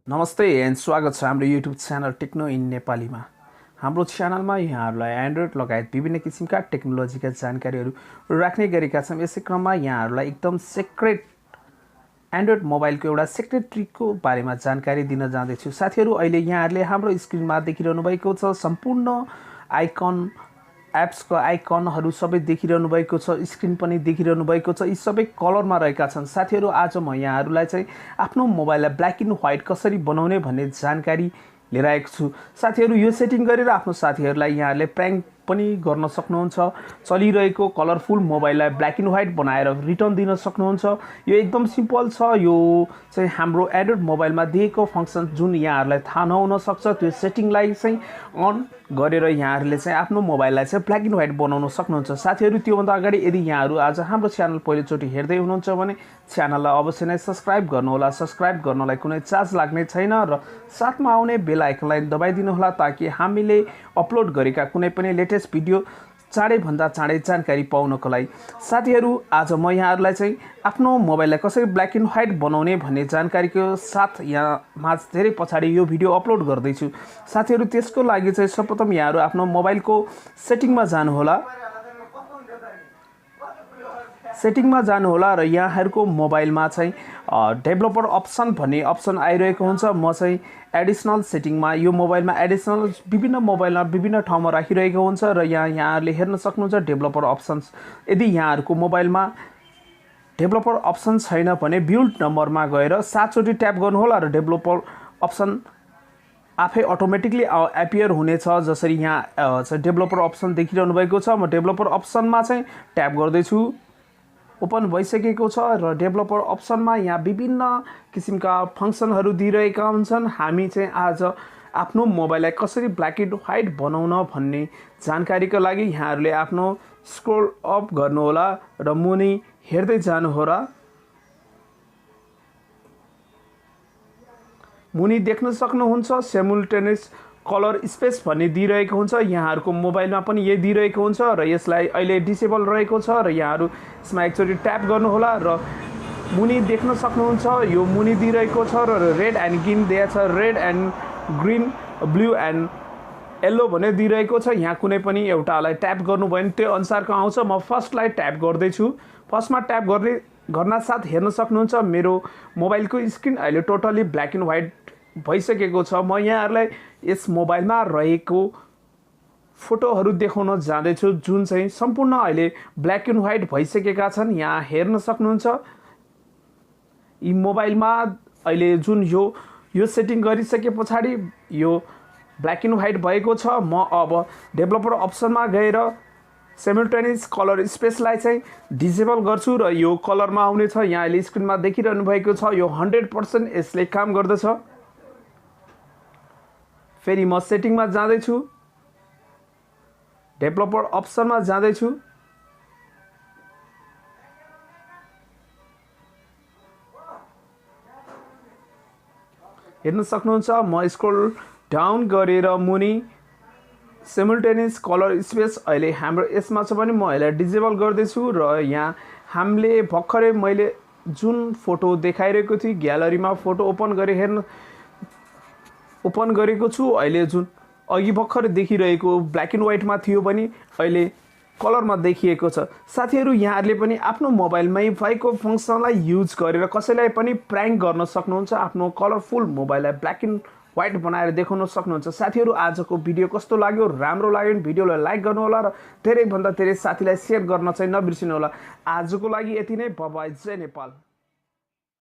नमस्ते एन्ड स्वागत छ हाम्रो युट्युब च्यानल टेक्नो इन नेपालीमा। हाम्रो च्यानलमा यहाँहरूलाई एन्ड्रोइड लगायत विभिन्न किसिमका टेक्नोलोजीका जानकारीहरू राख्ने गरेका छौँ। यसै क्रममा यहाँहरूलाई एकदम सिक्रेट एन्ड्रोइड मोबाइलको एउटा सिक्रेट ट्रिकको बारेमा जानकारी दिन जाँदैछु। साथीहरू, अहिले यहाँहरूले हाम्रो स्क्रिनमा देखिरहनु भएको छ सम्पूर्ण आइकन एप्सको आइकनहरू सबै देखिरहनु भएको छ, स्क्रिन पनि देखिरहनु भएको छ। यी सबै कलरमा रहेका छन्। साथीहरू, आज म यहाँहरूलाई चाहिँ आफ्नो मोबाइललाई ब्ल्याक एन्ड व्हाइट कसरी बनाउने भन्ने जानकारी लिएर आएको छु। साथीहरू, यो सेटिङ गरेर आफ्नो साथीहरूलाई यहाँहरूले प्र्याङ्क पनि गर्न सक्नुहुन्छ। चलिरहेको कलरफुल मोबाइललाई ब्ल्याक एन्ड व्हाइट बनाएर रिटर्न दिन सक्नुहुन्छ। यो एकदम सिम्पल छ। यो चाहिँ हाम्रो एन्ड्रोइड मोबाइलमा दिएको फङ्सन जुन यहाँहरूलाई थाहा नहुन सक्छ, त्यो सेटिङलाई चाहिँ अन गरेर यहाँहरूले चाहिँ आफ्नो मोबाइललाई चाहिँ ब्ल्याक एन्ड व्हाइट बनाउन सक्नुहुन्छ। साथीहरू, त्योभन्दा अगाडि यदि यहाँहरू आज हाम्रो च्यानल पहिलोचोटि हेर्दै हुनुहुन्छ भने च्यानललाई अवश्य नै सब्सक्राइब गर्नुहोला। सब्सक्राइब गर्नलाई कुनै चार्ज लाग्ने छैन र साथमा आउने बेल आइकनलाई दबाइदिनुहोला ताकि हामीले अपलोड गरेका कुनै पनि लेटेस्ट भिडियो चाँडैभन्दा चाँडै जानकारी पाउनको लागि। साथीहरू, आज म यहाँहरूलाई चाहिँ आफ्नो मोबाइललाई कसरी ब्ल्याक एन्ड व्हाइट बनाउने भन्ने जानकारीको साथ यहाँ धेरै पछाडि यो भिडियो अपलोड गर्दैछु। साथीहरू, त्यसको लागि चाहिँ सर्वप्रथम यहाँहरू आफ्नो मोबाइलको सेटिङमा जानुहोला र यहाँहरूको मोबाइलमा चाहिँ डेभलपर अप्सन भन्ने अप्सन आइरहेको हुन्छ। म चाहिँ एडिसनल सेटिङमा यो मोबाइलमा एडिसनल विभिन्न मोबाइलमा विभिन्न ठाउँमा राखिरहेको हुन्छ र यहाँहरूले हेर्न सक्नुहुन्छ डेभलपर अप्सन्स। यदि यहाँहरूको मोबाइलमा डेभलपर अप्सन छैन भने बिल्ड नम्बरमा गएर 7 चोटि ट्याप गर्नुहोला र डेभलपर अप्सन आफै अटोमेटिकली एपियर हुनेछ। जसरी यहाँ चाहिँ डेभलपर अप्सन देखिरहनु भएको छ। म डेभलपर अप्सनमा चाहिँ ट्याप गर्दैछु। ओपन भइसकेको छ र डेभलपर अप्सनमा यहाँ विभिन्न किसिमका फङ्सनहरू दिइरहेका हुन्छन्। हामी चाहिँ आज आफ्नो मोबाइललाई कसरी ब्ल्याक एन्ड व्हाइट बनाउन भन्ने जानकारीको लागि यहाँहरूले आफ्नो स्क्रोल अप गर्नुहोला र मुनि हेर्दै जानुहोला। मुनि देख्न सक्नुहुन्छ सिमुल्टेनियस कलर स्पेस भन्ने दिइरहेको हुन्छ। यहाँहरूको मोबाइलमा पनि यही दिइरहेको हुन्छ र यसलाई अहिले डिसेबल रहेको छ र यहाँहरू यसमा एकचोटि ट्याप गर्नुहोला र मुनि देख्न सक्नुहुन्छ यो मुनि दिइरहेको छ र रेड एन्ड ग्रिन दिएको छ। Red and green, blue and yellow भनेर दिइरहेको छ। यहाँ कुनै पनि एउटालाई ट्याप गर्नुभयो भने त्यो अनुसारको आउँछ। म फर्स्टलाई ट्याप गर्दैछु। फर्स्टमा ट्याप गर्न साथ हेर्न सक्नुहुन्छ मेरो मोबाइलको स्क्रिन अहिले टोटली ब्ल्याक एन्ड व्हाइट भइसकेको छ। म यहाँहरूलाई यस मोबाइलमा रहेको फोटोहरू देखाउन जाँदैछु जुन चाहिँ सम्पूर्ण अहिले ब्ल्याक एन्ड व्हाइट भइसकेका छन्। यहाँ हेर्न सक्नुहुन्छ यी मोबाइलमा अहिले जुन यो सेटिङ गरिसके पछाडि यो ब्ल्याक एन्ड व्हाइट भएको छ। म अब डेभलपर अप्सनमा गएर सिमुल्टेनियस कलर स्पेसलाई चाहिँ डिसेबल गर्छु र यो कलरमा आउनेछ। यहाँ अहिले स्क्रिनमा देखिरहनु भएको छ। यो 100% यसले काम गर्दछ। फेरि म सेटिङमा जाँदैछु, डेभलपर अप्सनमा जाँदैछु। हेर्न सक्नुहुन्छ म स्क्रोल डाउन गरेर मुनि सिमुल्टेनियस कलर स्पेस अहिले हाम्रो यसमा छ भने म यसलाई डिसेबल गर्दैछु र यहाँ हामीले भर्खरै मैले जुन फोटो देखाइरहेको थिएँ ग्यालरीमा फोटो ओपन गरेको छु। अहिले जुन अघि भर्खर देखिरहेको ब्ल्याक एन्ड व्हाइटमा थियो भने अहिले कलरमा देखिएको छ। साथीहरू, यहाँहरूले पनि आफ्नो मोबाइलमै भएको फङ्सनलाई युज गरेर कसैलाई पनि प्र्याङ्क गर्न सक्नुहुन्छ। आफ्नो कलरफुल मोबाइललाई ब्ल्याक एन्ड व्हाइट बनाएर देखाउन सक्नुहुन्छ। साथीहरू, आजको भिडियो कस्तो लाग्यो? राम्रो लाग्यो भने भिडियोलाई लाइक गर्नुहोला र धेरैभन्दा धेरै साथीलाई सेयर गर्न चाहिँ नबिर्सिनुहोला। आजको लागि यति नै। Bye bye. जय नेपाल।